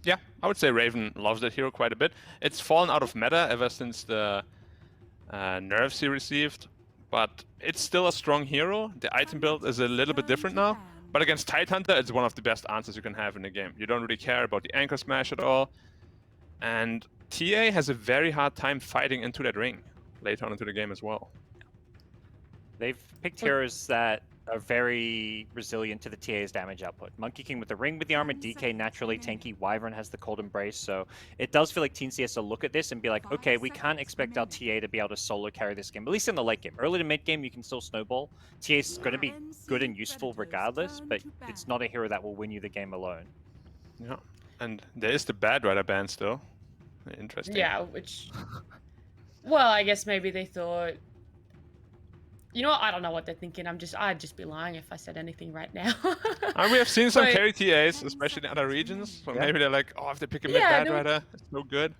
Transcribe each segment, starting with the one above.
Yeah, I would say Raven loves that hero quite a bit. It's fallen out of meta ever since the nerfs he received, but it's still a strong hero. The item build is a little bit different now, but against Tidehunter, it's one of the best answers you can have in the game. You don't really care about the anchor smash at all, and TA has a very hard time fighting into that ring later on into the game as well. They've picked heroes that are very resilient to the TA's damage output. Monkey King with the ring with the armor, DK naturally tanky, Wyvern has the cold embrace, so it does feel like TNC has to look at this and be like, okay, we can't expect our TA to be able to solo carry this game, at least in the late game. Early to mid game, you can still snowball. TA's going to be good and useful regardless, but it's not a hero that will win you the game alone. Yeah, and there is the Bad Rider ban still. Interesting. Yeah, which... Well, I guess maybe they thought... You know what? I don't know what they're thinking. I'd just be lying if I said anything right now. We have seen some But- carry TAs, especially in other regions. So maybe they're like, oh, if they pick a mid Yeah, Bad Rider, it's no good.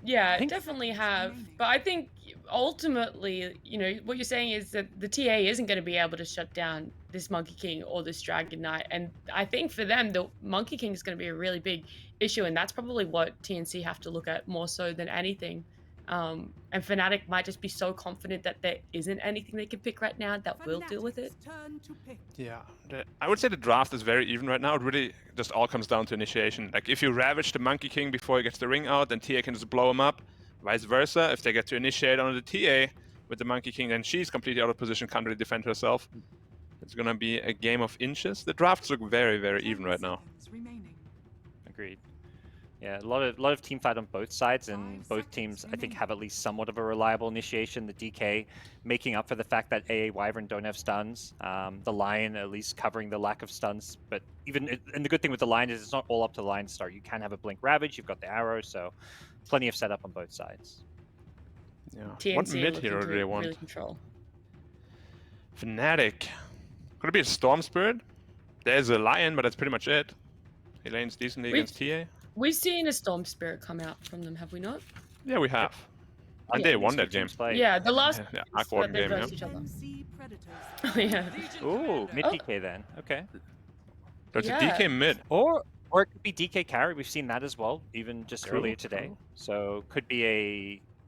Yeah, definitely have. But I think ultimately, you know, what you're saying is that the TA isn't going to be able to shut down this Monkey King or this Dragon Knight. And I think for them, the Monkey King is going to be a really big issue. And that's probably what TNC have to look at more so than anything. And Fnatic might just be so confident that there isn't anything they can pick right now that will deal with it. Yeah, I would say the draft is very even right now. It really just all comes down to initiation. Like, if you ravage the Monkey King before he gets the ring out, then TA can just blow him up. Vice versa, if they get to initiate on the TA with the Monkey King, then she's completely out of position, can't really defend herself. It's gonna be a game of inches. The drafts look very, very even right now. Agreed. Yeah, a lot of team fight on both sides, and both teams, I think, have at least somewhat of a reliable initiation. The DK making up for the fact that AA Wyvern don't have stuns. The Lion at least covering the lack of stuns. But and the good thing with the Lion is it's not all up to the Lion to start. You can have a Blink Ravage, you've got the arrow, so plenty of setup on both sides. Yeah. TNC What mid looking hero to do they want? really control. Fnatic. Could it be a Storm Spirit? There's a Lion, but that's pretty much it. He lanes decently against TA. We've seen a Storm Spirit come out from them, have we not? Yeah, we have. And Yeah, they won These that two game. teams play. Yeah, the last Yeah, that awkward they game, versed yeah. each other. Yeah. Ooh, mid DK then. Okay. There's Yeah. a DK mid. Or it could be DK carry. We've seen that as well, even just True, earlier today. true. So could be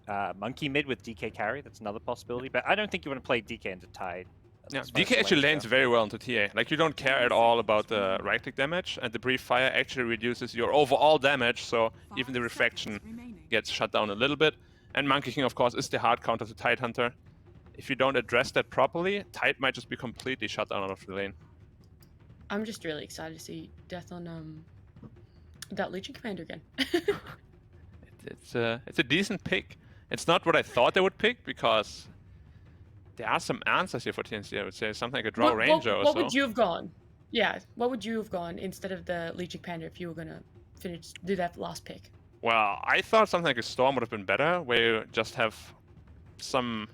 a monkey mid with DK carry. That's another possibility. But I don't think you want to play DK into Tide. Yeah, as far as DK actually lanes lanes go. very well into TA. Like, you don't care at all about the right-click damage, and the Brief Fire actually reduces your overall damage, so even the Refraction gets shut down a little bit. And Monkey King, of course, is the hard counter to Tidehunter. If you don't address that properly, Tide might just be completely shut down out of the lane. I'm just really excited to see Death on that Legion Commander again. It's a decent pick. It's not what I thought they would pick, because there are some answers here for TNC, I would say. Something like a Draw Ranger or so. What would you have gone? Yeah, what would you have gone instead of the Legion Commander if you were gonna do that last pick? Well, I thought something like a Storm would have been better, where you just have some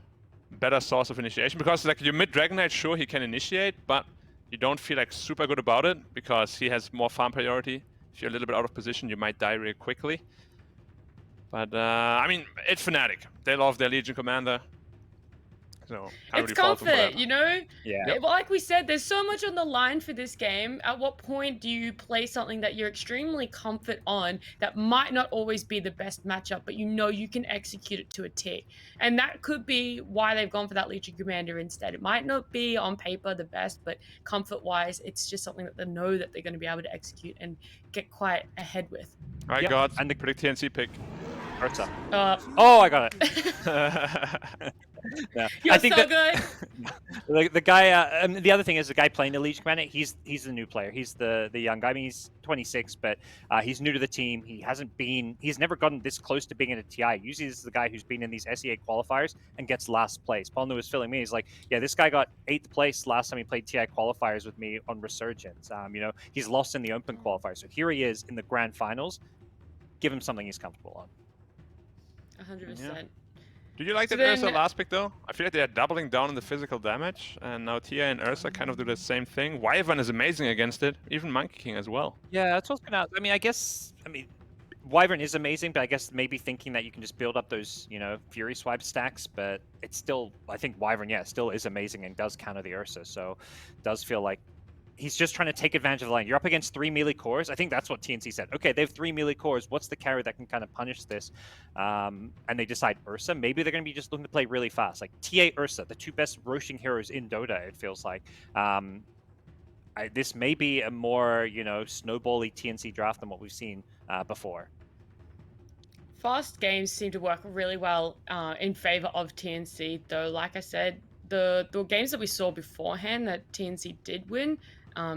better source of initiation. Because, like, your mid Dragon Knight, sure, he can initiate, but you don't feel like super good about it, because he has more farm priority. If you're a little bit out of position, you might die really quickly. But, I mean, it's Fnatic. They love their Legion Commander. So, can't It's really fault them for comfort, that. you know? Yeah. Well, like we said, there's so much on the line for this game. At what point do you play something that you're extremely confident on that might not always be the best matchup, but you know you can execute it to a T? And that could be why they've gone for that Legion Commander instead. It might not be on paper the best, but comfort-wise, it's just something that they know that they're going to be able to execute and get quite ahead with. Alright, Yep, God, and the- predict TNC pick. Ursa. Oh, I got it. Yeah. you're I think so that, good! the guy, the other thing is the guy playing the Legion Commander, he's the new player. He's the young guy. I mean, he's 26, but he's new to the team. He's never gotten this close to being in a TI. Usually this is the guy who's been in these SEA qualifiers and gets last place. Paul was filling me. He's like, yeah, this guy got 8th place last time he played TI qualifiers with me on Resurgence. You know, he's lost in the open qualifiers. So here he is in the grand finals. Give him something he's comfortable on. 100%. Do you like So that Ursa then- last pick, though? I feel like they are doubling down on the physical damage, and now Tia and Ursa kind of do the same thing. Wyvern is amazing against it, even Monkey King as well. Yeah, that's what's gonna. I mean, Wyvern is amazing, but I guess maybe thinking that you can just build up those, you know, Fury swipe stacks, but it's still, I think Wyvern, yeah, still is amazing and does counter the Ursa, so it does feel like he's just trying to take advantage of the lane. You're up against 3 melee cores. I think that's what TNC said. Okay, they have 3 melee cores. What's the carry that can kind of punish this? And they decide Ursa. Maybe they're going to be just looking to play really fast. Like TA, Ursa, the 2 best roaching heroes in Dota, it feels like. This may be a more, snowbally TNC draft than what we've seen before. Fast games seem to work really well in favor of TNC, though. Like I said, the games that we saw beforehand that TNC did win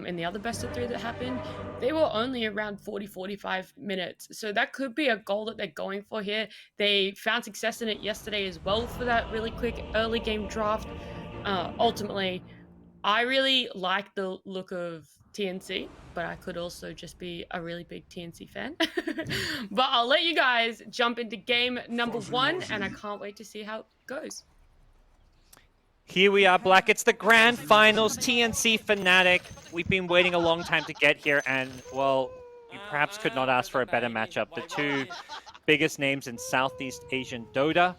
in the other best of 3 that happened, they were only around 40-45 minutes. So that could be a goal that they're going for here. They found success in it yesterday as well for that really quick early game draft. Ultimately, I really like the look of TNC, but I could also just be a really big TNC fan. But I'll let you guys jump into game number 1, and I can't wait to see how it goes. Here we are, Black. It's the grand finals, TNC Fnatic. We've been waiting a long time to get here, and, well, you perhaps could not ask for a better matchup. The 2 biggest names in Southeast Asian Dota.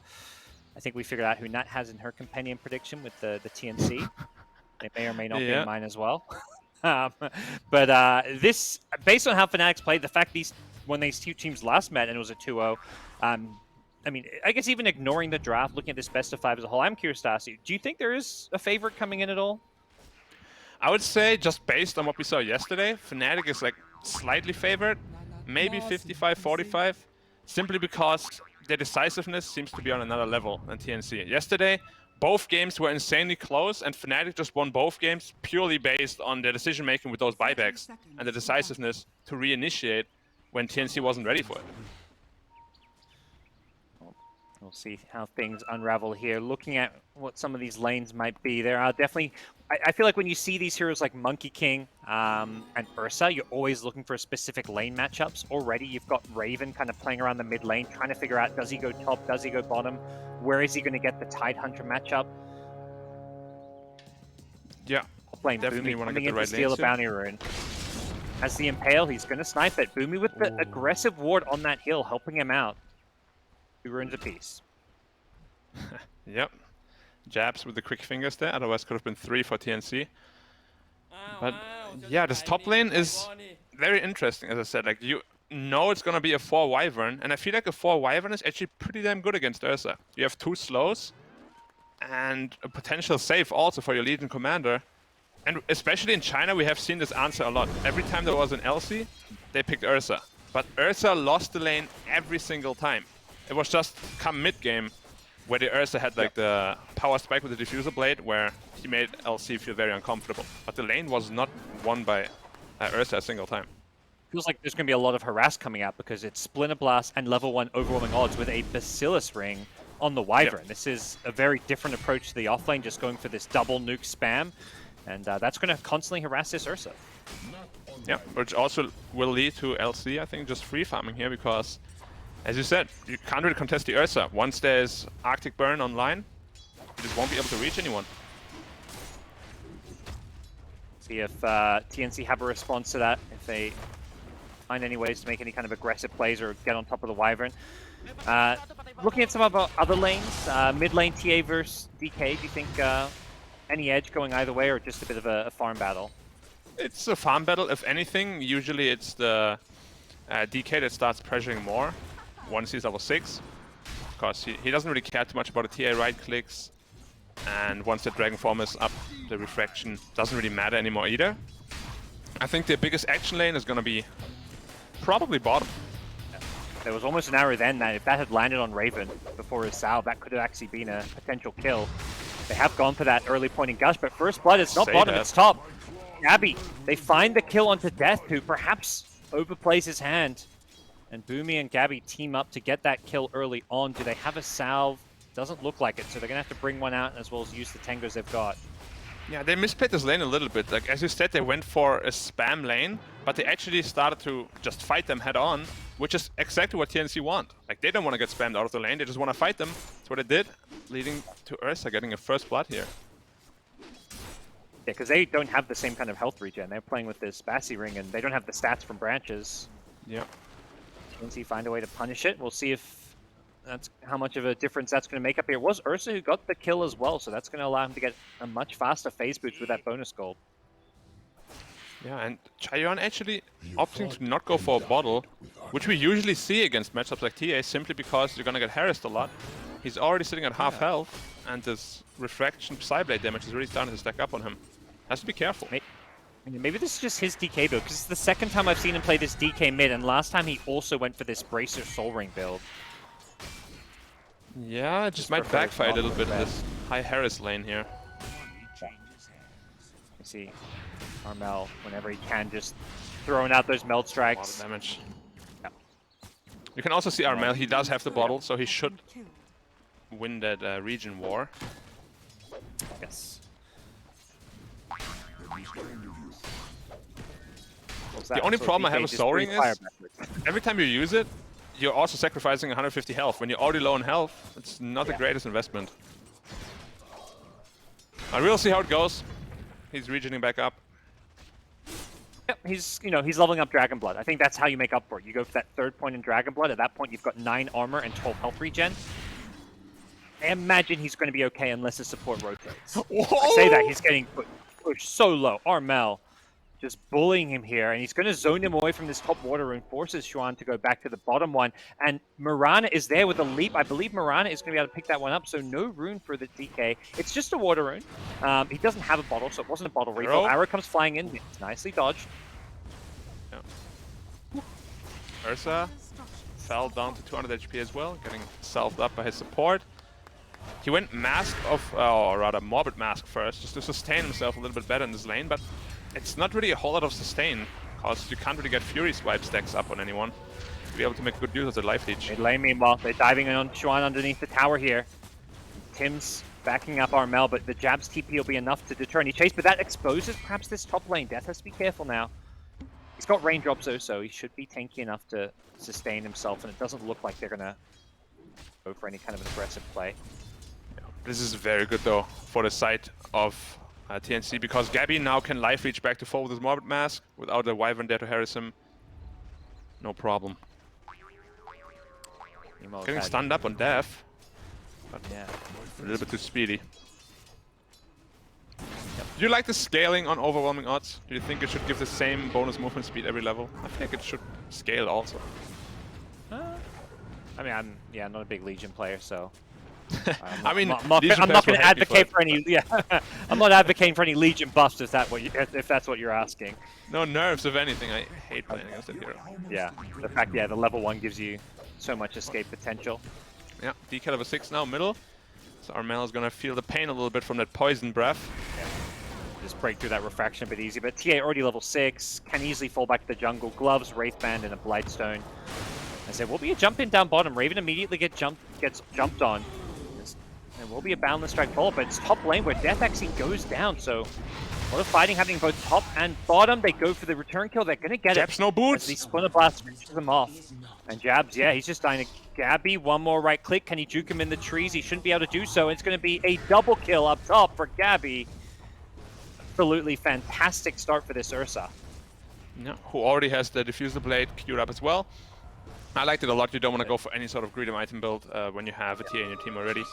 I think we figured out who Nat has in her companion prediction with the TNC. It may or may not be in mine as well. But this, based on how Fnatic's played, the fact when these 2 teams last met and it was a 2-0, I mean, I guess even ignoring the draft, looking at this best of 5 as a whole, I'm curious to ask you, do you think there is a favorite coming in at all? I would say, just based on what we saw yesterday, Fnatic is like slightly favored, maybe 55-45, simply because their decisiveness seems to be on another level than TNC. Yesterday, both games were insanely close, and Fnatic just won both games purely based on their decision-making with those buybacks and the decisiveness to reinitiate when TNC wasn't ready for it. We'll see how things unravel here. Looking at what some of these lanes might be, there are definitely... I feel like when you see these heroes like Monkey King and Ursa, you're always looking for specific lane matchups. Already, you've got Raven kind of playing around the mid lane, trying to figure out, does he go top, does he go bottom? Where is he going to get the Tidehunter matchup? Yeah, playing definitely want to get the right steal lane a bounty rune. As the Impale, he's going to snipe it. Boomy with the aggressive ward on that hill, helping him out. 2 runes apiece. Yep. Jabs with the quick fingers there, otherwise could have been 3 for TNC. But yeah, this top lane is very interesting, as I said. Like, you know it's going to be a 4 Wyvern, and I feel like a 4 Wyvern is actually pretty damn good against Ursa. You have 2 slows, and a potential save also for your Legion commander. And especially in China, we have seen this answer a lot. Every time there was an LC, they picked Ursa. But Ursa lost the lane every single time. It was just come mid-game where the Ursa had like the power spike with the diffuser blade, where he made LC feel very uncomfortable. But the lane was not won by Ursa a single time. Feels like there's going to be a lot of harass coming out because it's Splinter Blast and level 1 overwhelming odds with a Bacillus Ring on the Wyvern. Yep. This is a very different approach to the offlane, just going for this double nuke spam. And that's going to constantly harass this Ursa. Yeah, which also will lead to LC, I think, just free farming here because, as you said, you can't really contest the Ursa. Once there's Arctic Burn online, you just won't be able to reach anyone. See if TNC have a response to that, if they find any ways to make any kind of aggressive plays or get on top of the Wyvern. Looking at some of our other lanes, mid lane TA versus DK, do you think any edge going either way or just a bit of a farm battle? It's a farm battle, if anything. Usually it's the DK that starts pressuring more once he's level 6. Because he doesn't really care too much about the TA right clicks. And once the Dragon Form is up, the refraction doesn't really matter anymore either. I think the biggest action lane is going to be probably bottom. There was almost an arrow then that if that had landed on Raven before his salve, that could have actually been a potential kill. They have gone for that early point in Gush, but First Blood, it's not bottom, it's top. Gabby, they find the kill onto Death, who perhaps overplays his hand. And Boomy and Gabby team up to get that kill early on. Do they have a salve? Doesn't look like it, so they're going to have to bring one out as well as use the Tengos they've got. Yeah, they misplayed this lane a little bit. Like, as you said, they went for a spam lane, but they actually started to just fight them head on, which is exactly what TNC want. Like, they don't want to get spammed out of the lane, they just want to fight them. That's what they did, leading to Ursa getting a first blood here. Yeah, because they don't have the same kind of health regen. They're playing with this Bassy Ring, and they don't have the stats from branches. Yeah. TNC find a way to punish it. We'll see if that's how much of a difference that's going to make up here. It was Ursa who got the kill as well, so that's going to allow him to get a much faster phase boost with that bonus gold. Yeah, and Chayon actually opting to not go for a bottle, which we usually see against matchups like TA, simply because you're gonna get harassed a lot. He's already sitting at half health, and this refraction Psyblade damage is really starting to stack up on him. Has to be careful. Maybe this is just his DK build, because it's the second time I've seen him play this DK mid, and last time he also went for this Bracer Soul Ring build. Yeah, it just might backfire a little bit in this high Harris lane here. You see Armel, whenever he can, just throwing out those meld strikes. A lot of damage. Yeah. You can also see Armel, he does have the bottle, so he should win that region war. Yes. The only problem I have with Soul Ring is, every time you use it, you're also sacrificing 150 health. When you're already low on health, it's not the greatest investment. I will see how it goes. He's regening back up. Yep, he's leveling up Dragon Blood. I think that's how you make up for it. You go for that third point in Dragon Blood. At that point, you've got 9 armor and 12 health regen. I imagine he's going to be okay unless his support rotates. I say that, he's getting pushed so low. Armel just bullying him here, and he's going to zone him away from this top water rune, forces Xuan to go back to the bottom one, and Mirana is there with a leap. I believe Mirana is going to be able to pick that one up, so no rune for the DK. It's just a water rune. He doesn't have a bottle, so it wasn't a bottle refill. Arrow comes flying in. It's nicely dodged. Yeah. Ursa fell down to 200 HP as well, getting salved up by his support. He went Mask of, or rather Morbid Mask first, just to sustain himself a little bit better in this lane, but it's not really a whole lot of sustain, because you can't really get Fury Swipe stacks up on anyone to be able to make good use of the life leech. Mid lane, meanwhile, they're diving on Xuan underneath the tower here. Tim's backing up Armel, but the jab's TP will be enough to deter any chase, but that exposes perhaps this top lane. Death has to be careful now. He's got raindrops though, so he should be tanky enough to sustain himself, and it doesn't look like they're going to go for any kind of an aggressive play. This is very good though for the side of TNC, because Gabby now can life reach back to 4 with his Morbid Mask without a Wyvern there to harass him. No problem. Getting stunned up on Death, but yeah, a little bit too speedy. Do you like the scaling on overwhelming odds? Do you think it should give the same bonus movement speed every level? I think it should scale also. I mean, I'm not a big Legion player, so. I'm not going to advocate for any. Yeah, I'm not advocating for any Legion buffs. If that's what you're asking. No nerfs, if anything. I hate playing against that hero. Yeah, the fact, the level 1 gives you so much escape potential. Yeah, DK level 6 now, middle. So Armel is gonna feel the pain a little bit from that poison breath. Yeah. Just break through that refraction a bit easy. But TA already level 6, can easily fall back to the jungle. Gloves, Wraithband, and a Blightstone. I said, will be a jump in down bottom. Raven immediately gets jumped on. There will be a Boundless Strike fall, but it's top lane where Death actually goes down, so a lot of fighting happening both top and bottom. They go for the return kill, they're going to get Jabs, it. no boots! As the Splinter Blast finishes them off. And Jabs, yeah, he's just dying to Gabby. One more right click, can he juke him in the trees? He shouldn't be able to do so. It's going to be a double kill up top for Gabby. Absolutely fantastic start for this Ursa. Yeah, who already has the Diffuser Blade queued up as well. I liked it a lot. You don't want to go for any sort of greedy item build when you have a TA in your team already.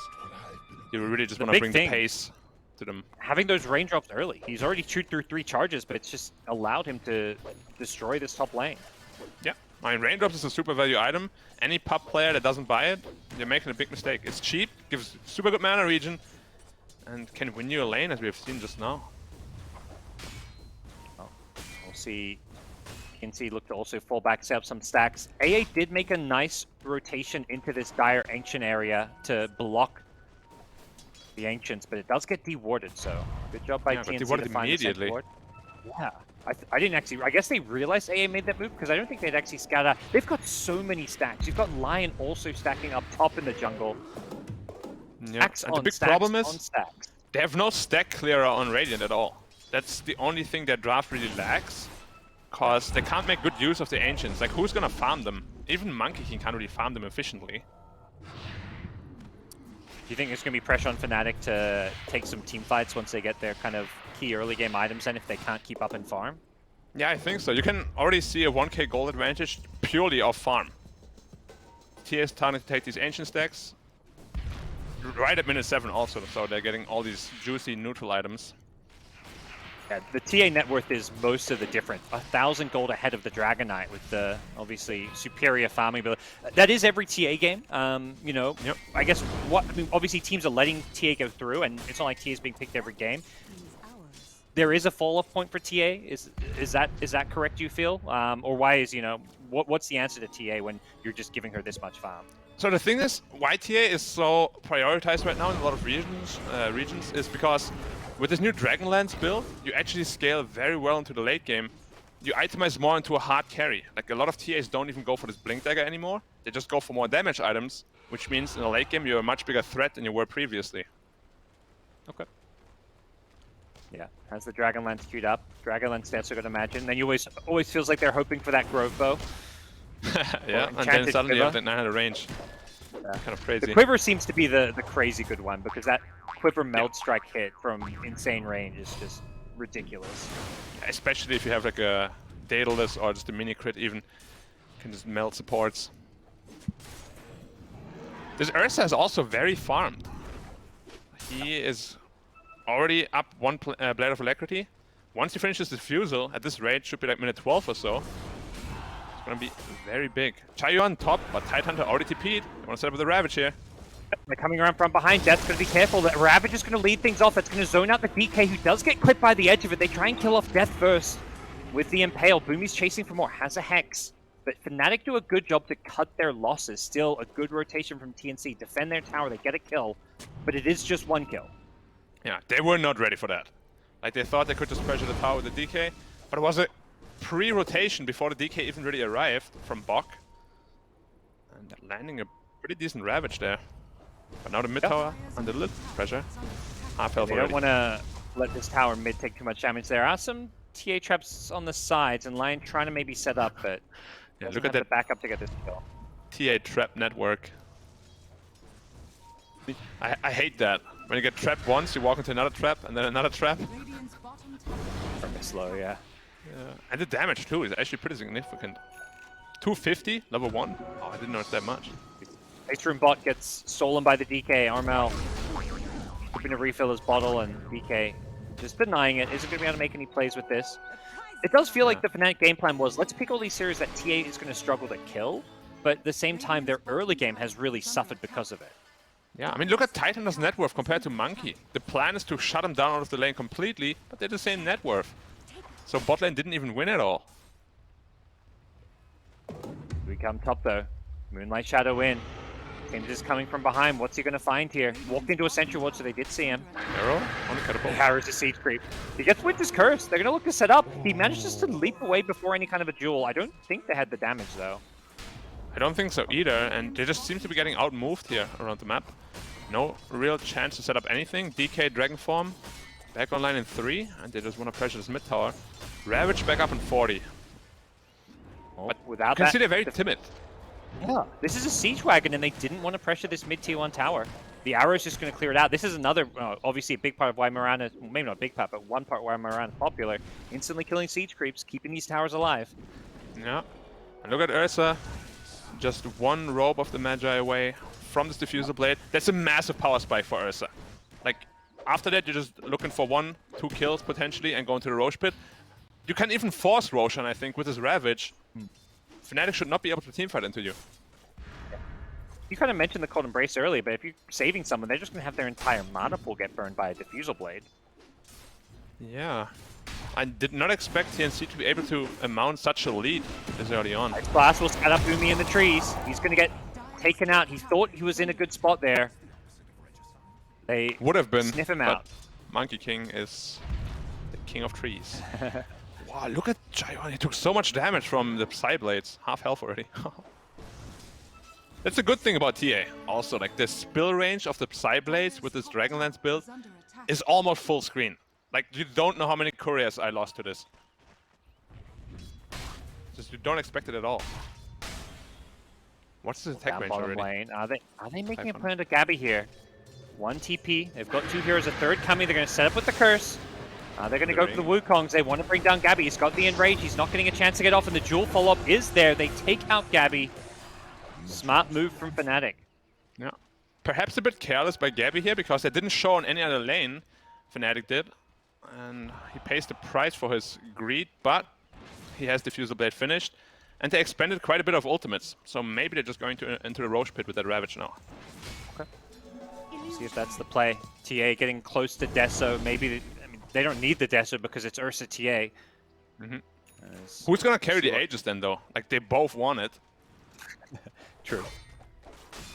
You really just want to bring the pace to them. Having those raindrops early. He's already chewed through 3 charges, but it's just allowed him to destroy this top lane. Yeah, I mean, raindrops is a super value item. Any pub player that doesn't buy it, you're making a big mistake. It's cheap, gives super good mana regen, and can win you a lane, as we have seen just now. Well, we'll see. TNC look to also fall back, set up some stacks. AA did make a nice rotation into this dire Ancient area to block the Ancients, but it does get dewarded, so good job by TNC to find immediately. Yeah, I didn't actually, I guess they realized AA made that move, because I don't think they'd actually scout out. They've got so many stacks. You've got Lion also stacking up top in the jungle. Yeah, and the big problem is they have no stack clearer on Radiant at all. That's the only thing their draft really lacks, because they can't make good use of the Ancients. Like, who's gonna farm them? Even Monkey King can't really farm them efficiently. Do you think there's going to be pressure on Fnatic to take some team fights once they get their kind of key early game items and if they can't keep up and farm? Yeah, I think so. You can already see a 1k gold advantage purely off farm. TA is starting to take these Ancient stacks right at minute 7 also, so they're getting all these juicy neutral items. Yeah, the TA net worth is most of the difference. 1,000 gold ahead of the Dragon Knight with the obviously superior farming ability. That is every TA game. You know, Yep. I guess obviously teams are letting TA go through, and it's not like TA is being picked every game. There is a fall-off point for TA. Is that correct? Do you feel, or why is what's the answer to TA when you're just giving her this much farm? So the thing is, why TA is so prioritized right now in a lot of regions is because with this new Dragonlance build, you actually scale very well into the late game. You itemize more into a hard carry. Like a lot of TAs don't even go for this Blink Dagger anymore. They just go for more damage items, which means in the late game you're a much bigger threat than you were previously. Okay. Yeah, has the Dragonlance queued up. Dragonlance stats, I could imagine. Then you always feels like they're hoping for that Grove Bow. Yeah, and then suddenly you have the 900 range. Yeah. Kind of crazy. The Quiver seems to be the crazy good one, because that Quiver Meld Strike hit from insane range is just ridiculous. Especially if you have like a Daedalus or just a mini crit even. Can just melt supports. This Ursa is also very farmed. He is already up one Blade of Alacrity. Once he finishes the Fusel, at this rate, should be like minute 12 or so. It's gonna be very big. Chayu on top, but Tidehunter already TP'd. You wanna set up with the Ravage here. They're coming around from behind. Death's going to be careful. The Ravage is going to lead things off. It's going to zone out the DK, who does get clipped by the edge of it. They try and kill off Death first with the Impale. Boomy's chasing for more. Has a Hex. But Fnatic do a good job to cut their losses. Still a good rotation from TNC. Defend their tower. They get a kill. But it is just one kill. Yeah, they were not ready for that. Like, they thought they could just pressure the tower with the DK. But it was a pre-rotation before the DK even really arrived from Bok. And landing a pretty decent Ravage there. But now the mid tower under little pressure. Half health They already. don't want to let this tower mid take too much damage. There are some TA traps on the sides, and Lion trying to maybe set up, but Yeah, look at that backup to get this kill. TA trap network. I hate that. When you get trapped once, you walk into another trap, and then another trap. From it slow, yeah. And the damage too is actually pretty significant. 250, level 1. Oh, I didn't know it's that much. Ice Room bot gets stolen by the DK. Armel hoping to refill his bottle, and DK just denying it. Isn't going to be able to make any plays with this. It does feel like the Fnatic game plan was, let's pick all these series that TA is going to struggle to kill, but at the same time, their early game has really suffered because of it. Yeah, I mean, look at Titan's net worth compared to Monkey. The plan is to shut him down out of the lane completely, but they're the same net worth. So bot lane didn't even win at all. We come top though. Moonlight Shadow in. James is coming from behind. What's he going to find here? Walked into a Sentry Ward, so they did see him. Arrow on the catapult. Harrows the Siege Creep. He gets Winter's Curse. They're going to look to set up. He manages to leap away before any kind of a duel. I don't think they had the damage, though. I don't think so either, and they just seem to be getting outmoved here around the map. No real chance to set up anything. DK Dragon Form back online in 3, and they just want to pressure this mid tower. Ravage back up in 40. But without You can that, see they're very timid. Yeah, this is a Siege Wagon, and they didn't want to pressure this mid T1 tower. The Arrow's just going to clear it out. This is another, obviously a big part of why Mirana, maybe not a big part, but one part why Mirana is popular. Instantly killing Siege Creeps, keeping these towers alive. Yeah. And look at Ursa. Just one robe of the Magi away from this Diffusal Blade. That's a massive power spike for Ursa. Like, after that, you're just looking for 1-2 kills potentially and going to the Roche Pit. You can even force Roshan, I think, with his Ravage. Fnatic should not be able to teamfight into you. You kind of mentioned the Cold Embrace earlier, but if you're saving someone, they're just going to have their entire mana pool get burned by a Diffusal Blade. Yeah. I did not expect TNC to be able to mount such a lead this early on. Ice Blast will scat up Umi in the trees. He's going to get taken out. He thought he was in a good spot there. They Would have been, sniff him but out. Monkey King is the king of trees. Wow, look at Jayon. He took so much damage from the Psy Blades. Half health already. That's a good thing about TA. Also, like the spill range of the Psy Blades with this Dragonlance build is almost full screen. Like, you don't know how many couriers I lost to this. Just, you don't expect it at all. What's his attack Down range bottom already? lane. Are they making a plan to Gabby here? 1 TP. They've got 2 heroes, a third coming. They're going to set up with the curse. They're going to go for the Wukongs. They want to bring down Gabby. He's got the enrage. He's not getting a chance to get off, and the dual follow-up is there. They take out Gabby. Smart move from Fnatic. Yeah. Perhaps a bit careless by Gabby here, because they didn't show on any other lane. Fnatic did. and he pays the price for his greed, but he has Diffusal Blade finished. And they expended quite a bit of ultimates, so maybe they're just going into the Roche Pit with that Ravage now. Okay. See if that's the play. TA getting close to Deso. Maybe they don't need the Deso because it's Ursa TA. Who's gonna carry the Aegis then, though? Like, they both want it. True.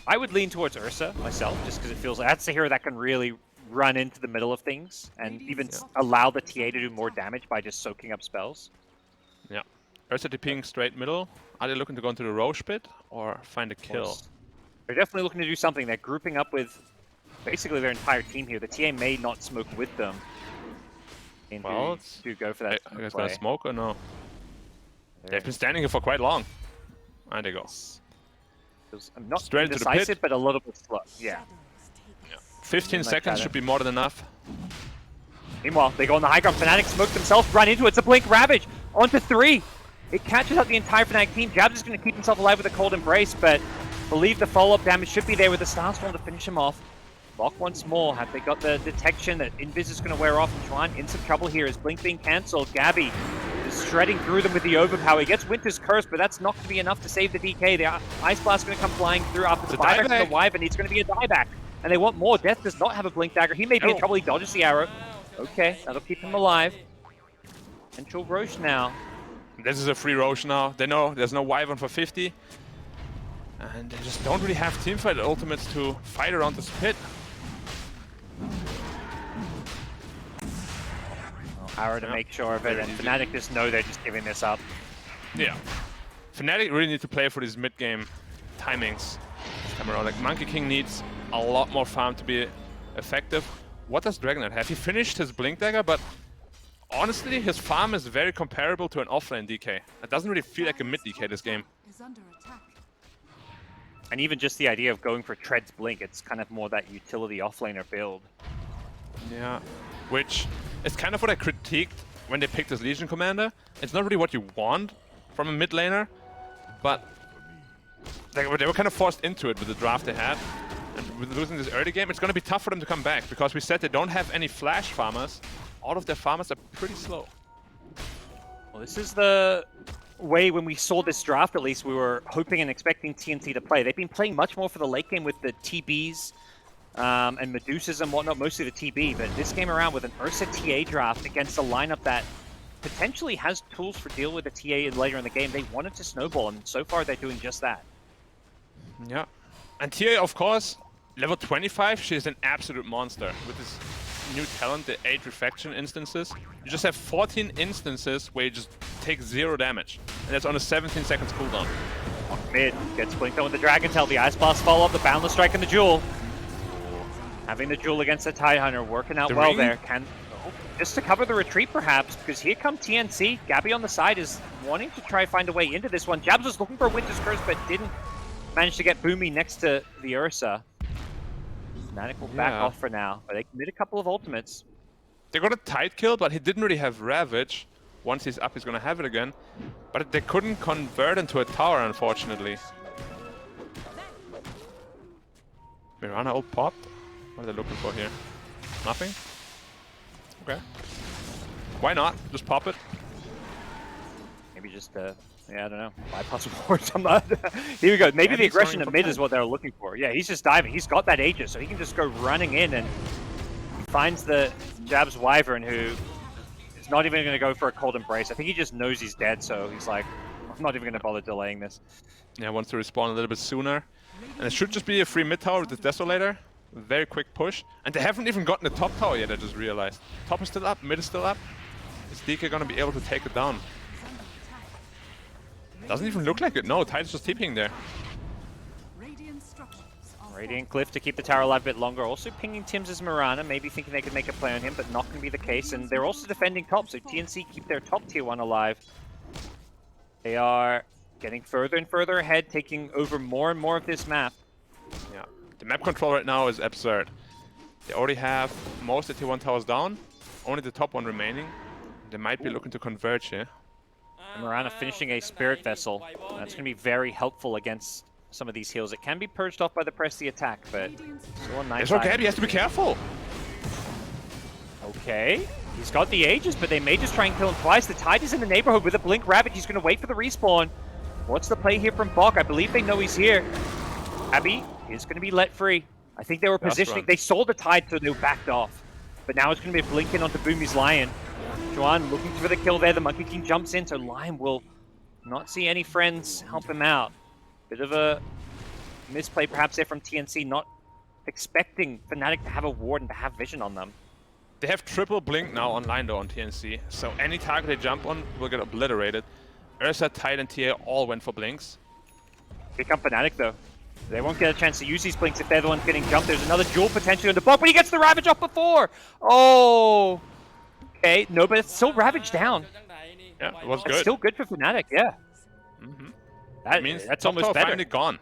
I would lean towards Ursa myself, just because it feels like that's the hero that can really run into the middle of things and even allow the TA to do more damage by just soaking up spells. Yeah. Ursa TPing straight middle. Are they looking to go into the Roche Pit or find a kill? They're definitely looking to do something. They're grouping up with basically their entire team here. The TA may not smoke with them. Well, to go for that. I guess gonna smoke or no? They've been standing here for quite long. And they go. I'm not straight into the indecisive, pit, but a little bit slow. Yeah. 15 seconds should be more than enough. Meanwhile, they go on the high ground. Fnatic smoke themselves, run into it. It's a Blink Ravage onto 3. It catches out the entire Fnatic team. GoDz is going to keep himself alive with a Cold Embrace, but believe the follow-up damage should be there with the Starstorm to finish him off. Lock once more. Have they got the detection that Invis is going to wear off? And Chuan in some trouble here. Is Blink being cancelled? Gabby is shredding through them with the overpower. He gets Winter's Curse, but that's not going to be enough to save the DK. The Ice Blast is going to come flying through after the buyback from the Wyvern. It's going to be a dieback. And they want more. Death does not have a Blink Dagger. He may be in trouble. He dodges the arrow. Okay, that'll keep him alive. Potential Roche now. This is a free Roche now. They know there's no Wyvern for 50. And they just don't really have teamfight ultimates to fight around this pit. Arrow to make sure of it, and Fnatic just know they're just giving this up. Yeah. Fnatic really need to play for these mid-game timings this time around. Like, Monkey King needs a lot more farm to be effective. What does Dragonair have? He finished his Blink Dagger, but honestly, his farm is very comparable to an offlane DK. It doesn't really feel like a mid DK this game. And even just the idea of going for Tread's Blink, it's kind of more that utility offlaner build. Yeah, which is kind of what I critiqued when they picked this Legion Commander. It's not really what you want from a mid laner, but they were kind of forced into it with the draft they had. And with losing this early game, it's going to be tough for them to come back, because we said they don't have any flash farmers. All of their farmers are pretty slow. Well, this is the way when we saw this draft, at least, we were hoping and expecting TNC to play. They've been playing much more for the late game with the TBs and Medusas and whatnot, mostly the TB, but this game around with an Ursa TA draft against a lineup that potentially has tools for deal with the TA later in the game, they wanted to snowball, and so far they're doing just that. Yeah. And TA, of course, level 25, she's an absolute monster with this new talent, the 8 Reflection instances. You just have 14 instances where you just take 0 damage, and that's on a 17 seconds cooldown. Mid gets blinked on with the Dragon Tail, the Ice Blast follow up, the Boundless Strike and the Jewel. Having the Jewel against the Tidehunter working out well there. Just to cover the retreat perhaps, because here come TNC. Gabby on the side is wanting to try find a way into this one. Jabs was looking for a Winter's Curse, but didn't manage to get Boomy next to the Ursa. Fnatic will back off for now, but they commit a couple of ultimates. They got a tight kill, but he didn't really have Ravage. Once he's up, he's gonna have it again. But they couldn't convert into a tower, unfortunately. Mirana ult popped? What are they looking for here? Nothing? Okay. Why not? Just pop it. Maybe just, yeah, I don't know, bypass wards. I'm not. Here we go. Maybe the aggression in mid is what they're looking for. Yeah, he's just diving. He's got that Aegis, so he can just go running in and finds the Jabs Wyvern, who is not even going to go for a Cold Embrace. I think he just knows he's dead, so he's like, I'm not even going to bother delaying this. Yeah, wants to respawn a little bit sooner. And it should just be a free mid tower with the Desolator. Very quick push. And they haven't even gotten the top tower yet, I just realized. Top is still up, mid is still up. Is DK going to be able to take it down? Doesn't even look like it. No, Tide's just TPing there. Radiant Glyph to keep the tower alive a bit longer. Also pinging Tim's Mirana, maybe thinking they could make a play on him, but not going to be the case. And they're also defending top, so TNC keep their top tier 1 alive. They are getting further and further ahead, taking over more and more of this map. Yeah, the map control right now is absurd. They already have most of the tier 1 towers down, only the top one remaining. They might be looking to converge here. Mirana finishing a Spirit Vessel. That's going to be very helpful against some of these heals. It can be purged off by the press the attack, but still a nice. It's okay, he has to be careful. Okay. He's got the Aegis, but they may just try and kill him twice. The Tide is in the neighborhood with a Blink Ravage. He's going to wait for the respawn. What's the play here from Bok? I believe they know he's here. Abby is going to be let free. I think they were positioning. They saw the Tide, so they backed off. But now it's going to be a blink in onto Boomy's Lion. Juan looking for the kill there. The Monkey King jumps in, so Lion will not see any friends help him out. Bit of a misplay perhaps there from TNC, not expecting Fnatic to have a ward and to have vision on them. They have triple blink now online though on TNC, so any target they jump on will get obliterated. Ursa, Tide, and TA all went for blinks. Here come Fnatic though. They won't get a chance to use these blinks if they're the ones getting jumped. There's another duel potentially on the Bok, but he gets the Ravage off before! Oh! Okay, no, but it's still Ravage down. Yeah, it was good. It's still good for Fnatic, yeah. Mm-hmm. That means that's almost better. Finally gone.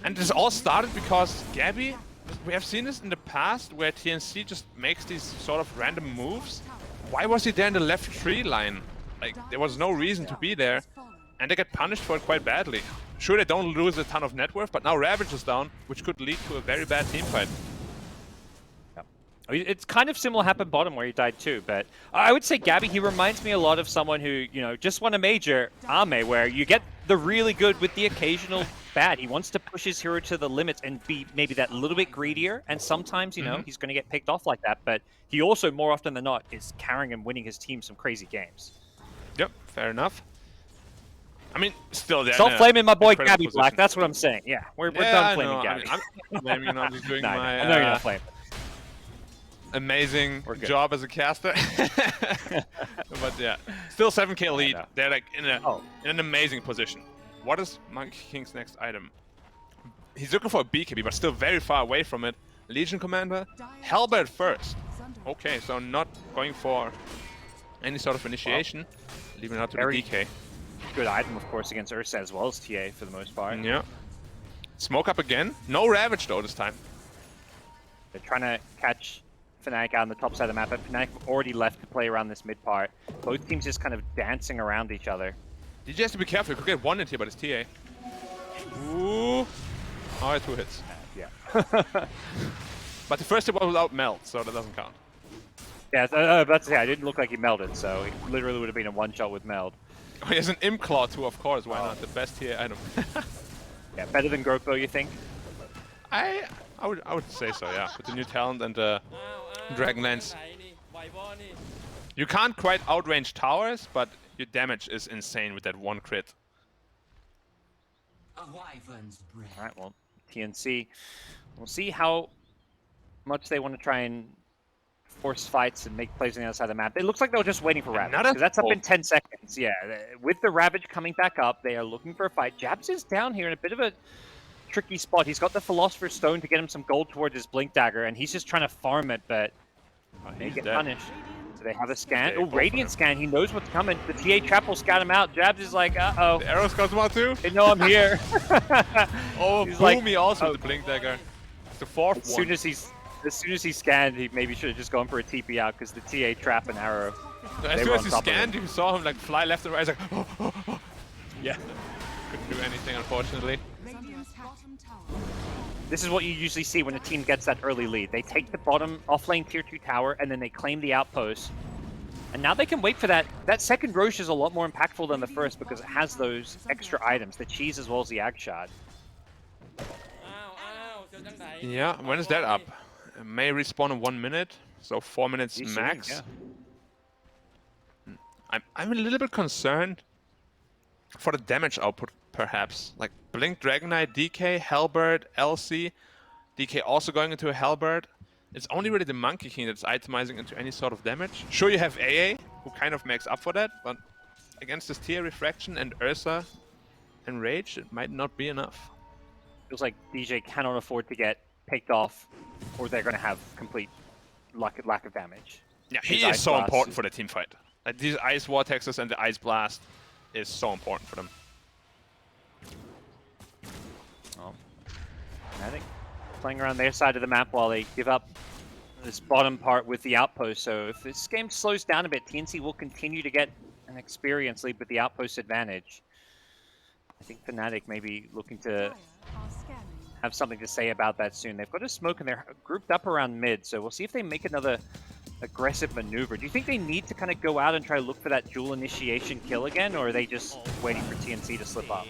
And this all started because Gabby, we have seen this in the past where TNC just makes these sort of random moves. Why was he there in the left tree line? Like, there was no reason to be there. And they get punished for it quite badly. Sure, they don't lose a ton of net worth, but now Ravage is down, which could lead to a very bad team fight. It's kind of similar happened bottom where he died too, but I would say Gabby, he reminds me a lot of someone who, you know, just won a major, Ame, where you get the really good with the occasional bad. He wants to push his hero to the limits and be maybe that little bit greedier, and sometimes, you know, he's going to get picked off like that, but he also, more often than not, is carrying and winning his team some crazy games. Yep, fair enough. I mean, still there. Stop flaming my boy Gabby Black, that's what I'm saying. Yeah, we're done flaming Gabby. I'm not blaming him, I'm just doing my... I know you're not flaming. Amazing job as a caster. But yeah, still 7k lead. They're like in an amazing position. What is Monkey King's next item? He's looking for a BKB, but still very far away from it. Legion Commander, Halberd first. Okay, so not going for any sort of initiation, leaving it out to the DK. Good item, of course, against Ursa as well as TA for the most part. Yeah. Smoke up again. No Ravage though this time. They're trying to catch Fnatic out on the top side of the map, but Fnatic have already left to play around this mid part. Both teams just kind of dancing around each other. DJ has to be careful, you could get one in here, but it's TA. Ooh. Oh, 2 hits. Yeah. But the first hit was without melt, so that doesn't count. Yeah, that's I didn't look like he melded, so it literally would have been a one-shot with meld. Oh, he has an Imp Claw too, of course, why not? The best TA item. Yeah, better than Grokbo, you think? I would say so, yeah. With the new talent and the Dragonlance. You can't quite outrange towers, but your damage is insane with that one crit. Alright, well, TNC, we'll see how much they want to try and force fights and make plays on the other side of the map. It looks like they're just waiting for Ravage, because that's up in 10 seconds. Yeah, with the Ravage coming back up, they are looking for a fight. Jabs is down here in a bit of a tricky spot. He's got the Philosopher's Stone to get him some gold towards his Blink Dagger, and he's just trying to farm it, but they get punished. So they have a scan. Oh, Radiant scan. He knows what's coming. The TA trap will scout him out. Jabs is like, uh-oh. The arrow scouts him out too? They know I'm here. Oh, he's Boomy like, also with the Blink Dagger. It's the fourth as soon as he scanned, he maybe should have just gone for a TP out, because the TA trap and arrow. As soon as he scanned, you saw him like fly left and right. He's like, oh. Yeah. Couldn't do anything, unfortunately. This is what you usually see when a team gets that early lead. They take the bottom offlane tier 2 tower, and then they claim the outpost. And now they can wait for that. That second Roche is a lot more impactful than the first, because it has those extra items, the cheese as well as the Ag Shot. Yeah, when is that up? It may respawn in 1 minute, so 4 minutes max. Yeah. I'm a little bit concerned for the damage output, perhaps. Like Blink, Dragon Knight, DK, Halberd, LC. DK also going into a Halberd. It's only really the Monkey King that's itemizing into any sort of damage. Sure, you have AA, who kind of makes up for that, but against this tier Refraction and Ursa and Rage, it might not be enough. Feels like DJ cannot afford to get picked off, or they're going to have complete lack of damage. Yeah, he is so important for the team fight. Like these Ice Vortexes and the Ice Blast is so important for them. Oh. Fnatic playing around their side of the map while they give up this bottom part with the outpost. So if this game slows down a bit, TNC will continue to get an experience lead with the outpost advantage. I think Fnatic may be looking to have something to say about that soon. They've got a smoke and they're grouped up around mid, so we'll see if they make another aggressive maneuver. Do you think they need to kind of go out and try to look for that dual initiation kill again, or are they just waiting for TNC to slip up?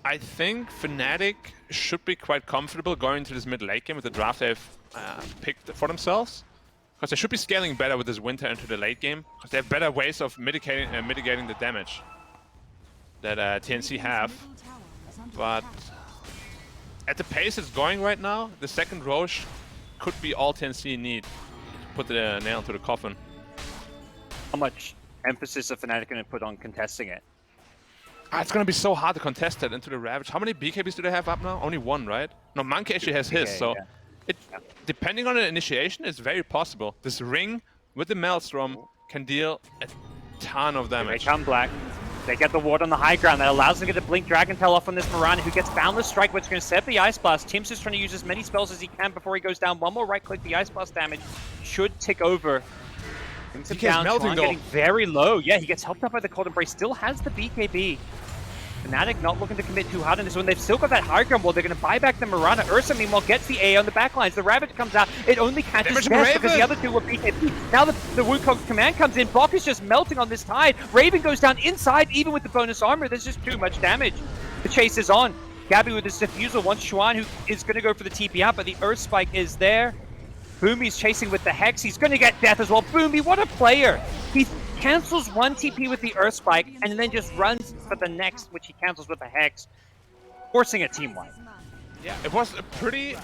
I think Fnatic should be quite comfortable going into this mid late game with the draft they've picked for themselves. Because they should be scaling better with this winter into the late game. Because they have better ways of mitigating the damage that TNC have. But at the pace it's going right now, the second Roche could be all TNC need to put the nail to the coffin. How much emphasis are Fnatic going to put on contesting it? It's going to be so hard to contest that into the Ravage. How many BKBs do they have up now? Only one, right? No, Monkey actually has his, so depending on the initiation, it's very possible. This ring with the Maelstrom can deal a ton of damage. They come Black. They get the ward on the high ground. That allows them to get the Blink Dragon Tail off on this Mirana, who gets Boundless Strike, which is going to set up the Ice Blast. Tim's just trying to use as many spells as he can before he goes down. One more right click, the Ice Blast damage should tick over. Brings him down, melting, getting very low. Yeah, he gets helped out by the Cold Embrace. Still has the BKB. Fnatic not looking to commit too hard in this one. They've still got that high ground wall. They're going to buy back the Mirana. Ursa, meanwhile, gets the A on the backlines. The Ravage comes out. It only catches Nest because the other two were BKB. Now the Wukong's command comes in. Bok is just melting on this tide. Raven goes down inside, even with the bonus armor. There's just too much damage. The chase is on. Gabby with his Diffusal wants Xuan, who is going to go for the TP out, but the Earth Spike is there. Boomy's chasing with the Hex. He's going to get death as well. Boomy, what a player. He cancels one TP with the Earth Spike and then just runs for the next, which he cancels with the Hex, forcing a team wipe. Yeah, it was a pretty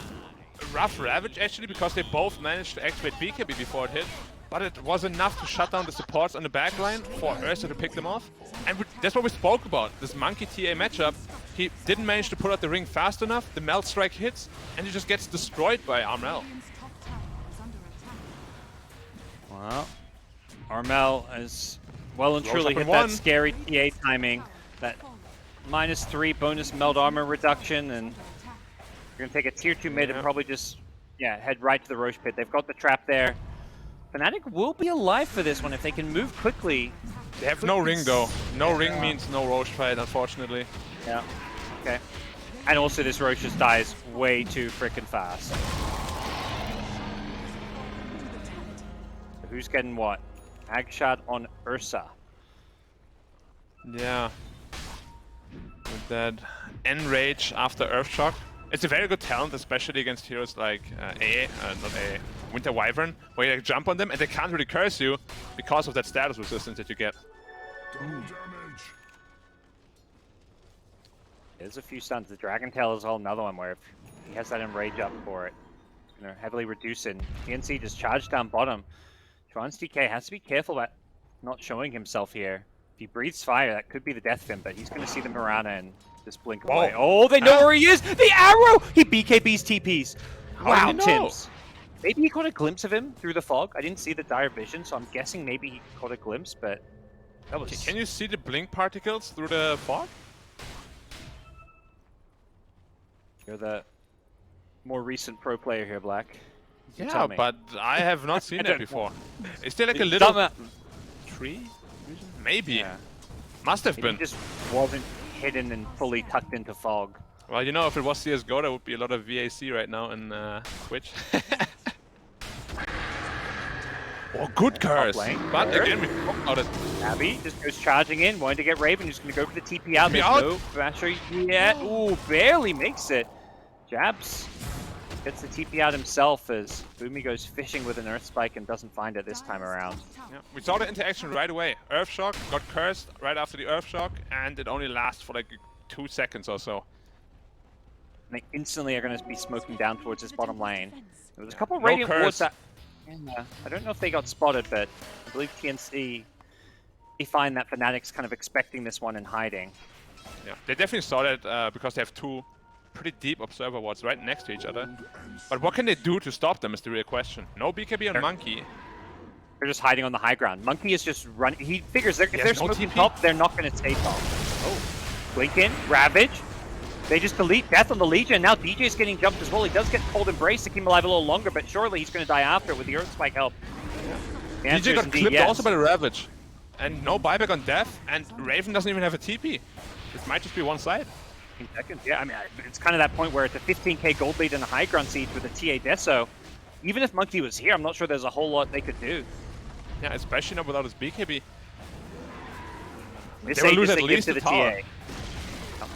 rough Ravage actually, because they both managed to activate BKB before it hit, but it was enough to shut down the supports on the backline for Ursa to pick them off. And that's what we spoke about, this Monkey TA matchup. He didn't manage to put out the ring fast enough, the Melt Strike hits, and he just gets destroyed by Armel. Well, Armel has well and truly hit that scary TA timing. That -3 bonus meld armor reduction, and you're going to take a tier 2 mid and probably just head right to the Roche pit. They've got the trap there. Fnatic will be alive for this one if they can move quickly. They have no ring though. No ring means no Roche fight, unfortunately. Yeah, okay. And also this Roche just dies way too freaking fast. Who's getting what? Ag shot on Ursa. Yeah. With that Enrage after Earthshock. It's a very good talent, especially against heroes like Winter Wyvern, where you jump on them and they can't really curse you because of that status resistance that you get. There's a few stuns. The Dragon Tail is all another one where if he has that Enrage up for it, it's going to heavily reduce it. TNC just charged down bottom. Juan's DK has to be careful about not showing himself here. If he breathes fire, that could be the death of him, but he's going to see the Mirana and just blink away. Oh, they know where he is! The arrow! He BKBs TPs. Wow, Tims. Maybe he caught a glimpse of him through the fog. I didn't see the dire vision, so I'm guessing maybe he caught a glimpse, but that was... Can you see the blink particles through the fog? You're the more recent pro player here, Black. Yeah, but I have not seen it before. Is there like a little tree? Maybe. Yeah. Must have been. It just wasn't hidden and fully tucked into fog. Well, you know, if it was CSGO, there would be a lot of VAC right now in Twitch. Oh, good curse! But again, we talked about it. Abby just goes charging in, wanting to get Raven, who's going to go for the TP out. There's no Basher yet. Ooh, barely makes it. Jabs gets the TP out himself as Boomy goes fishing with an Earth Spike and doesn't find it this time around. Yeah, we saw the interaction right away. Earthshock got cursed right after the Earthshock, and it only lasts for like 2 seconds or so. And they instantly are going to be smoking down towards this bottom lane. There was a couple of Radiant wards that... I don't know if they got spotted, but I believe TNC, they find that Fnatic's kind of expecting this one and hiding. Yeah, they definitely saw that because they have two pretty deep observer wards right next to each other. But what can they do to stop them is the real question. No BKB on Monkey. They're just hiding on the high ground. Monkey is just running. He figures if they're smoking top, they're not going to stay top. Oh, blink in, Ravage. They just delete Death on the Legion. Now DJ's getting jumped as well. He does get Cold Embrace to keep him alive a little longer, but surely he's going to die after with the Earth Spike help. Yeah. DJ got clipped also by the Ravage. And no buyback on Death, and Raven doesn't even have a TP. It might just be one side. Seconds. Yeah, I mean, it's kind of that point where it's a 15k gold lead in a high ground siege with a TA Deso. even if Monkey was here, I'm not sure there's a whole lot they could do. Yeah, especially not without his BKB. This They will lose Aegis at they give least to the the tower. TA.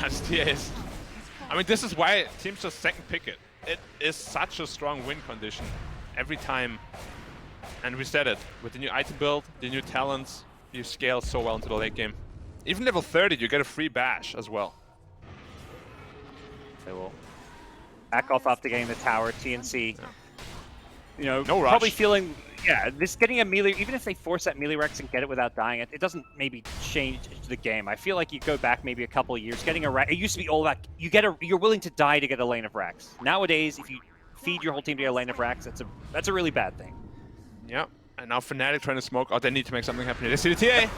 Yes, TA is... I mean, this is why teams just second pick it. It is such a strong win condition every time. And we said it, with the new item build, the new talents, you scale so well into the late game. Even level 30, you get a free bash as well. They will back off after getting the tower. TNC, you know, No rush. probably feeling, this getting a melee, even if they force that melee Rex and get it without dying, it doesn't maybe change the game. I feel like you go back maybe a couple of years, getting a Rex, it used to be all about, you're willing to die to get a lane of Rex. Nowadays, if you feed your whole team to get a lane of Rex, that's a really bad thing. Yeah, and now Fnatic trying to smoke. Oh, they need to make something happen here. They see the TA.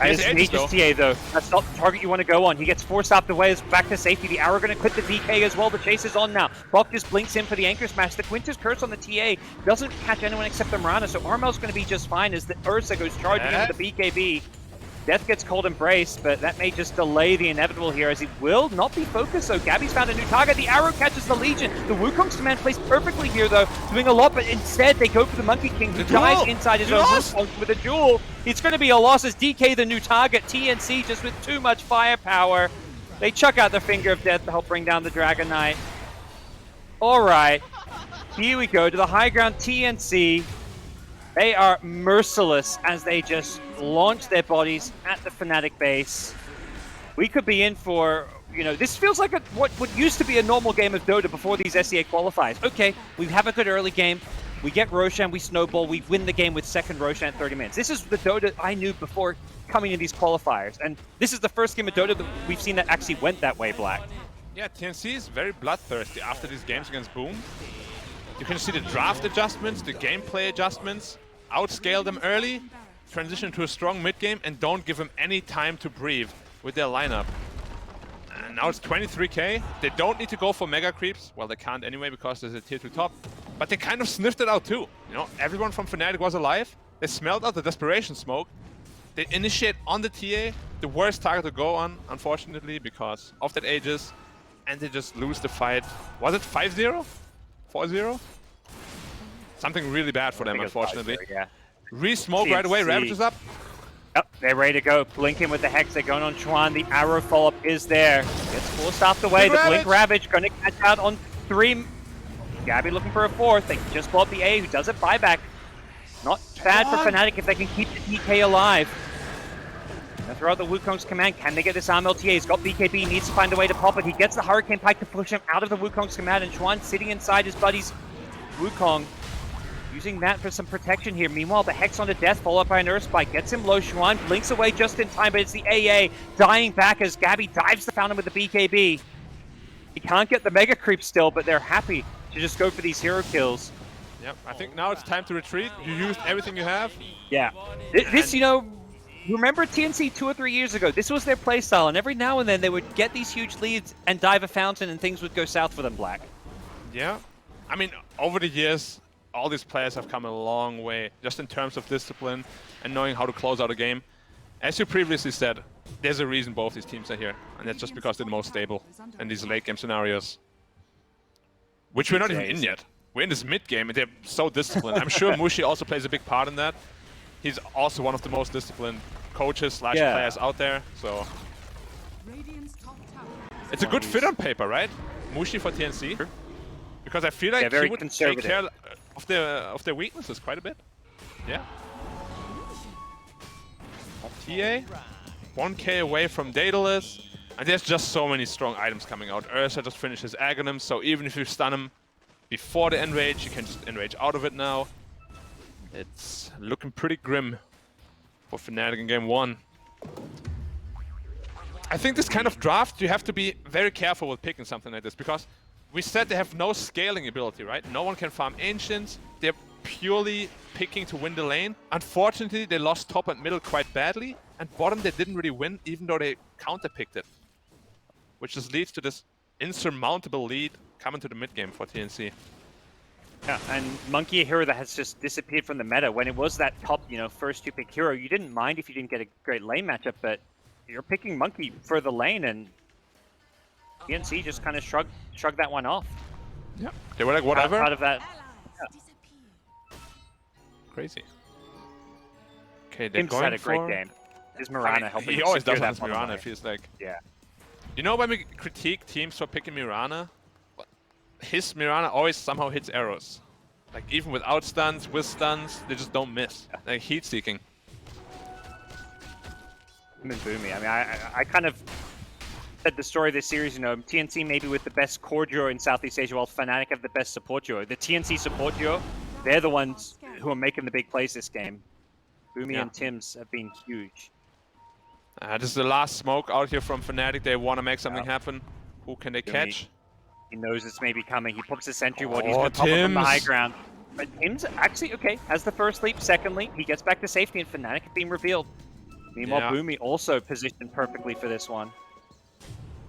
I just hate this TA though. That's not the target you want to go on. He gets forced out the way, is back to safety. The Arrow going to quit the DK as well. The chase is on now. Bok just blinks in for the Anchor Smash. The Quintus Curse on the TA doesn't catch anyone except the Mirana, so Armel's going to be just fine as the Ursa goes charging into the BKB. Death gets cold embrace, but that may just delay the inevitable here as he will not be focused. So Gabby's found a new target. The Arrow catches the Legion. The Wukong's command plays perfectly here, though, doing a lot, but instead they go for the Monkey King, who dies inside his own Wukong with a duel. It's going to be a loss as DK, the new target. TNC just with too much firepower. They chuck out the Finger of Death to help bring down the Dragon Knight. All right, here we go to the high ground. TNC. They are merciless as they just launch their bodies at the Fnatic base. We could be in for, you know, this feels like what used to be a normal game of Dota before these SEA qualifiers. Okay, we have a good early game. We get Roshan, we snowball, we win the game with second Roshan at 30 minutes. This is the Dota I knew before coming in these qualifiers. And this is the first game of Dota that we've seen that actually went that way, Black. Yeah, TNC is very bloodthirsty after these games against Boom. You can see the draft adjustments, the gameplay adjustments, outscale them early, transition to a strong mid game, and don't give them any time to breathe with their lineup. And now it's 23k. They don't need to go for mega creeps. Well, they can't anyway because there's a tier 2 top. But they kind of sniffed it out too. You know, everyone from Fnatic was alive. They smelled out the desperation smoke. They initiate on the TA, the worst target to go on, unfortunately, because of that Aegis. And they just lose the fight. Was it 5-0? 4-0? Something really bad for them, unfortunately. Re-smoke right away, Ravage is up. Yep, they're ready to go. Blink in with the Hex, they're going on Chuan. The Arrow follow-up is there. Gets forced out the way. The Blink Ravage going to catch out on 3. Gabby looking for a 4th. They just bought the A, who does it buyback. Not bad for Fnatic if they can keep the DK alive. Gonna throw out the Wukong's command. Can they get this arm LTA? He's got BKB, needs to find a way to pop it. He gets the Hurricane Pike to push him out of the Wukong's command, and Chuan sitting inside his buddy's Wukong. Using that for some protection here. Meanwhile, the Hex on the Death, followed by an Earth Spike. Gets him low. Chuan blinks away just in time, but it's the AA dying back as Gabby dives the fountain with the BKB. He can't get the Mega Creep still, but they're happy to just go for these hero kills. Yep, I think now it's time to retreat. You used everything you have. Yeah. This, you know, remember TNC 2 or 3 years ago? This was their playstyle, and every now and then they would get these huge leads and dive a fountain and things would go south for them, Black. Yeah. I mean, over the years, all these players have come a long way, just in terms of discipline and knowing how to close out a game. As you previously said, there's a reason both these teams are here, and that's just because they're the most stable in these late game scenarios. Which we're not even in yet. We're in this mid game, and they're so disciplined. I'm sure Mushi also plays a big part in that. He's also one of the most disciplined coaches / players out there, so... It's a good fit on paper, right? Mushi for TNC. Because I feel like he would take care of their weaknesses quite a bit. Yeah. TA, 1k away from Daedalus, and there's just so many strong items coming out. Ursa just finished his Aghanim, so even if you stun him before the enrage, you can just enrage out of it now. It's looking pretty grim for Fnatic in game 1. I think this kind of draft, you have to be very careful with picking something like this, because we said they have no scaling ability, right? No one can farm Ancients. They're purely picking to win the lane. Unfortunately, they lost top and middle quite badly, and bottom they didn't really win, even though they counter-picked it. Which just leads to this insurmountable lead coming to the mid-game for TNC. Yeah, and Monkey, a hero that has just disappeared from the meta. When it was that top, you know, first 2-pick hero, you didn't mind if you didn't get a great lane matchup, but you're picking Monkey for the lane, and TNC just kind of shrugged that one off. Yeah, they were like, whatever. Out of that. Crazy. Okay, they're Tim's going had a great for... game. His I Mirana mean, helping he him always secure does that on his bottom Mirana, lane. it feels like. Yeah. You know when we critique teams for picking Mirana? His Mirana always somehow hits arrows. Like, even without stuns, with stuns, they just don't miss. Like, heat-seeking. Him and Boomy. I mean, I kind of said the story of this series, you know, TNC maybe with the best core duo in Southeast Asia, while Fnatic have the best support duo. The TNC support duo, they're the ones who are making the big plays this game. Boomy and Tim's have been huge. This is the last smoke out here from Fnatic. They want to make something happen. Who can they Boomy, catch? he knows it's maybe coming. He pops a sentry ward. He's going to Oh, pop up from the high Tim's. ground. But Tim's actually, okay, has the first leap, second leap. He gets back to safety, and Fnatic have been revealed. Meanwhile, Yeah. Boomy also positioned perfectly for this one.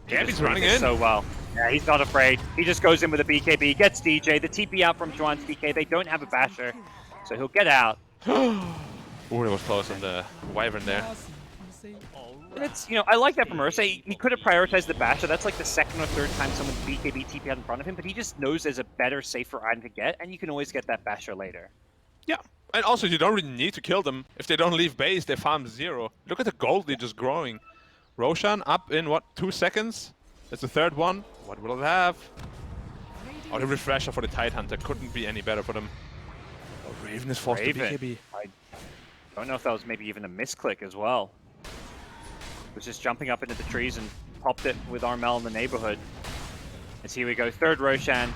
Yeah, he's Just running reads it in. so well. Yeah, he's not afraid. He just goes in with a BKB, gets DJ, the TP out from Juan's DK. They don't have a basher, so he'll get out. Oh, it was close on the Wyvern there. And it's, you know, I like that from Ursa. He could have prioritized the basher. That's like the second or third time someone's BKB TP out in front of him, but he just knows there's a better, safer item to get, and you can always get that basher later. Yeah, and also you don't really need to kill them. If they don't leave base, they farm 0. Look at the gold lead just growing. Roshan up in, what, 2 seconds? That's the third one. What will it have? Oh, the refresher for the Tide Hunter couldn't be any better for them. Oh, Raven is forced to BKB. I don't know if that was maybe even a misclick as well. Was just jumping up into the trees and popped it with Armel in the neighborhood. As here we go, third Roshan.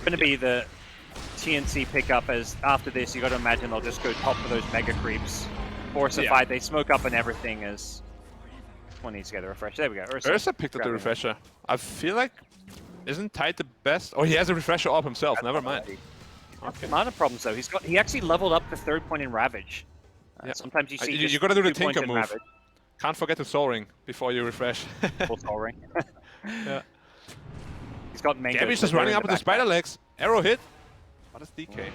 Going to be the TNC pickup, as after this, you got to imagine they'll just go top for those mega creeps. Force a fight, they smoke up and everything as one needs to get a refresh. There we go. Ursa picked up the refresher. I feel like, isn't Tide the best? Oh, he has a refresher up himself. Never mind. Okay. Amount of problems though. He actually leveled up the third point in Ravage. Sometimes you see you gotta do the 2 points Tinker in move. Ravage. Can't forget the Soul Ring before you refresh. Full Soul Ring. Yeah. He's got Mango. Gabby's just running up with the spider legs. Arrow hit. What is DK?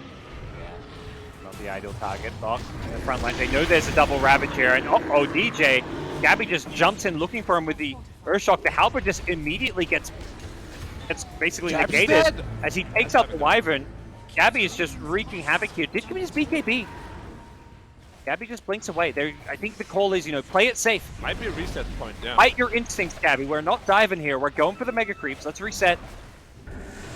Not the ideal target. Doc in the front line. They know there's a double Ravage here, and oh, DJ. Gabby just jumps in looking for him with the Earthshock. The Halberd just immediately gets basically Gab's negated dead. as he takes out the Wyvern. Gabby is just wreaking havoc here. Did give me his BKB. Gabby just blinks away. I think the call is, you know, play it safe. Might be a reset point, yeah. Fight your instincts, Gabby. We're not diving here. We're going for the mega creeps. Let's reset.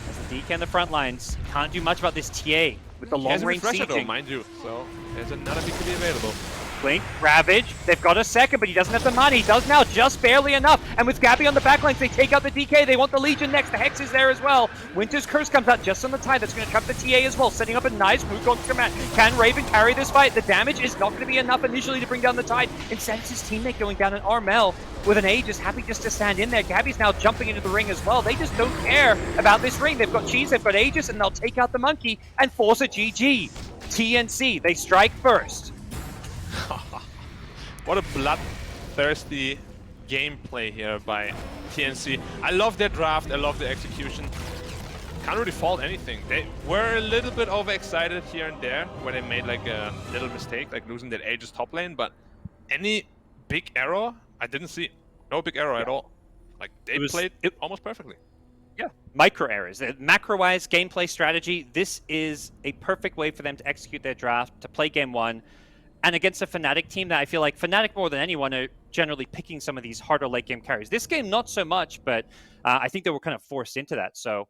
As the DK in the front lines. Can't do much about this TA with the long range sieging, though, sieging. mind you. So there's another BKB available. Blink, Ravage, they've got a second, but he doesn't have the money. He does now, just barely enough. And with Gabby on the backlines, they take out the DK. They want the Legion next. The Hex is there as well. Winter's Curse comes out just on the Tide. That's going to trap the TA as well, setting up a nice move on command. Can Raven carry this fight? The damage is not going to be enough initially to bring down the Tide. Instead, it's his teammate going down, and Armel with an A just happy just to stand in there. Gabby's now jumping into the ring as well. They just don't care about this ring. They've got Cheese, they've got Aegis, and they'll take out the Monkey and force a GG. TNC, they strike first. What a bloodthirsty gameplay here by TNC. I love their draft, I love their execution. Can't really fault anything. They were a little bit overexcited here and there, where they made like a little mistake, like losing that Aegis top lane, but any big error, I didn't see. No big error at all. Like, they played it almost perfectly. Yeah, micro errors. Macro-wise, gameplay strategy, this is a perfect way for them to execute their draft, to play game one. And against a Fnatic team that I feel like Fnatic more than anyone are generally picking some of these harder late game carries. This game, not so much, but I think they were kind of forced into that. So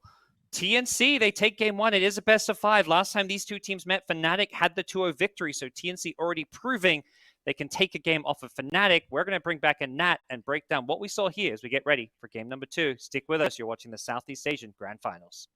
TNC, they take game one. It is a best of 5. Last time these two teams met, Fnatic had the 2-0 victory. So TNC already proving they can take a game off of Fnatic. We're going to bring back a Nat and break down what we saw here as we get ready for game number 2. Stick with us. You're watching the Southeast Asian Grand Finals.